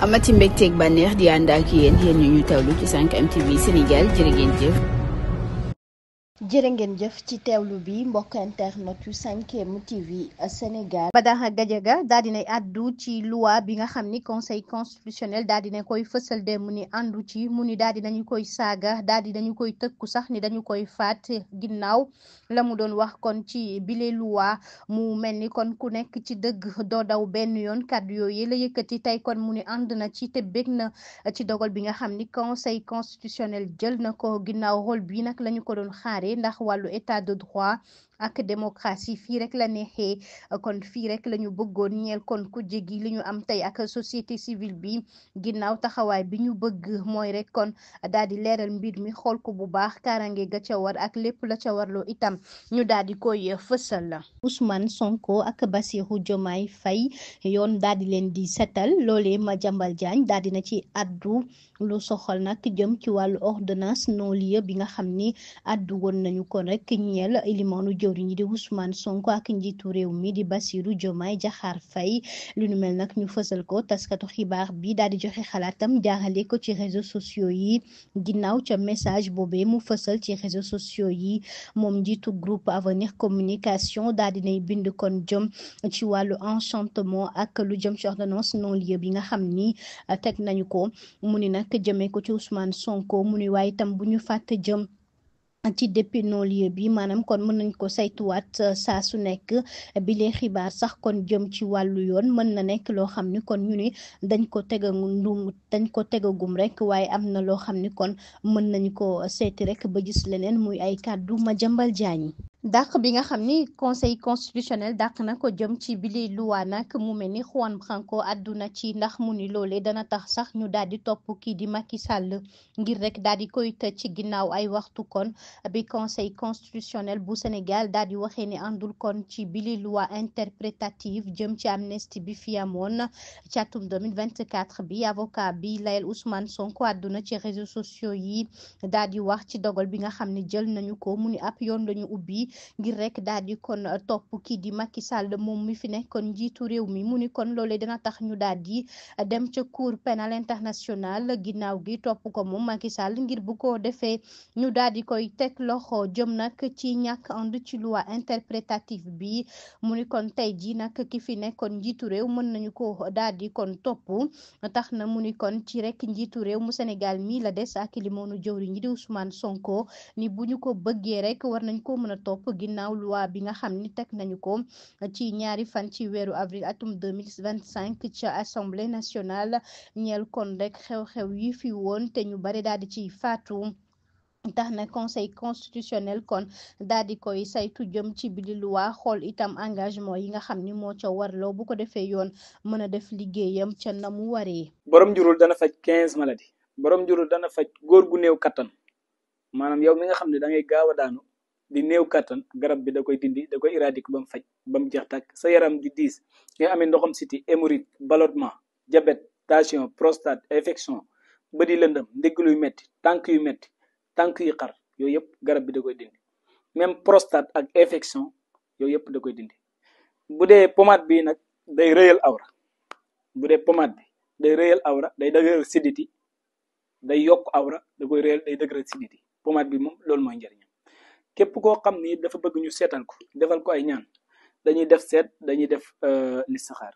amati mbégteeg bànneex di ànd ak yéen ñu teewlu ci 5M TV Sénégal jërë ngeen jëf. jërë ngeen jëf ci teewlu bi mbokk internet yu 5M TV Sénégal. Badara Gadiaga daal dinay àddu ci loi bi nga xam ni conseil constitutionnel daal dina koy fësal dem ni àndu ci mu ni daal dinañu koy saaga daal dinañu koy tëkku sax ni dañu koy faat ginnaaw la mu doon wax kon ci bile loi mu mel ni kon ku nekk ci dëgg doo daw benn yoon kàddu yooyu la yëkkati tey kon mu ni ànd na ci te bég na ci dogal bi nga xam ni conseil constitutionnel jël na ko ginnaaw rôle bi nag lañu ko doon xaare ndax wàllu état de droit ak démocratie fii rek la neexee kon fii rek la ñu bëggoon ñeel kon ku jégi li ñu am tey ak société civile bi ginnaaw taxawaay bi ñu bëgg mooy rek kon daal di leeral mbir mi xool ko bu baax kaaraange ga ca war ak lépp la ca warloo itam ñu daal di koy fësal la Ousmane Sonko ak Bassirou Diomaye Faye yoon daal di leen di setal loolee Madiambal Diagne daal dina ci addu lu soxal nag jëm ci wàllu ordonnance non lieu bi nga xam ni addu woon nañu kon rek ñeel ilimaanu jëwriñ ñi di Ousmane Sonko ak njiitu réew mi di Bassirou Diomaye Diakhar Faye lu nu mel nag ñu fësal ko taskatu xibaar bi daal di joxe xalaatam jaarale ko ci réseaux sociaux yi ginnaaw ca message boobee mu fësal ci réseaux sociaux yi moom njiitu groupe Avenir Communication daal dinay bind kon jëm ci wàllu enchantement ak lu jëm ci ordonnance non lieu bi nga xam ni teg nañu ko mu ni nag jëmee ko ci Ousmane Sonko mu ni waaye itam bu ñu fàtte jëm ci depuis non lieu bi maanaam kon mën nañ ko saytuwaat saa su nekk bi lee xibaar sax kon jëm ci wàllu yoon mën na nekk loo xam ni kon ñu ni dañ ko tegagum rek waaye am na loo xam ni kon mën nañu ko seeti rek ba gis leneen muy ay kàddu Madiambal Diagne dàq bi nga xam ni conseil constitutionnel dàq na ko jëm ci bile loi nag mu mel ni Juan Branco àdduna ci ndax mu ni loolee dana tax sax ñu daal di topp kii di Macky Sall ngir rek daal di koy tëj ci ginnaaw ay waxtu kon bi conseil constitutionnel bu Sénégal daal di waxee ni àndul kon ci bile loi interprétative jëm ci amnistie bi fi amoon ci atum 2024 bi avocat bi layel Ousmane Sonko àdduna ci réseaux sociaux yi daal di wax ci dogal bi nga xam ne jël nañu ko mu ni ab yoon lañu ubbi ngir rek daal di kon topp kii di Macky Sall moom mi fi nekkoon njiitu réew mi mu ni kon loolee dina tax ñu daal di dem ca cour pénal international ginnaaw gi topp ko moom Macky Sall ngir bu ko defee ñu daal di koy teg loxo jëm nag ci ñàkk ànd ci loi interprétative bi mu ni kon tey ji nag ki fi nekkoon njiitu réew mën nañu ko daal di kon topp tax na mu ni kon ci rek njiitu réew mu Sénégal mi la des ak limoonu jëwriñ ñi di Ousmane Sonko ni bu ñu ko bëggee rek war nañ ko mën a topp ginnaaw loi bi nga xam ni teg nañu ko ci ñaari fan ci weeru avril atum 2025 ca assemblée nationale ñeel kon rek xew-xew yi fi woon te ñu bari daal di ciy faatu tax na conseil constitutionnel kon daal di koy saytu jëm ci bili loi xool itam engagement yi nga xam ni moo ca warloo bu ko defee yoon mën a def liggéeyam ca na mu waree. borom njurul dana faj 15 maladies borom njurul dana faj góor gu néew kattan maanaam yow mi nga xam ne da ngay gaaw a daanu di néew kattan garab bi da koy dindi da koy éradiquer ba mu faj ba mu jeex tàkk sa yaram di diis nga amee ndoxam siti hémorroïde ballonnement diabète tension prostate infection bëdi lëndëm ndigg luy metti tànk yu metti tànk yi xar yooyu yëpp garab bi da koy dindi même prostate ak infection yooyu yëpp da koy dindi bu dee pommade bi nag day rëyal awra bu dee pommade bi day rëyal awra day dëgëral siditi day yokk awra da koy rëyal day dëgëral siditi pommade bi moom loolu mooy njëriñam képp koo xam ni dafa bëgg ñu seetal ko defal ko ay ñaan dañuy def seet dañuy def listixaar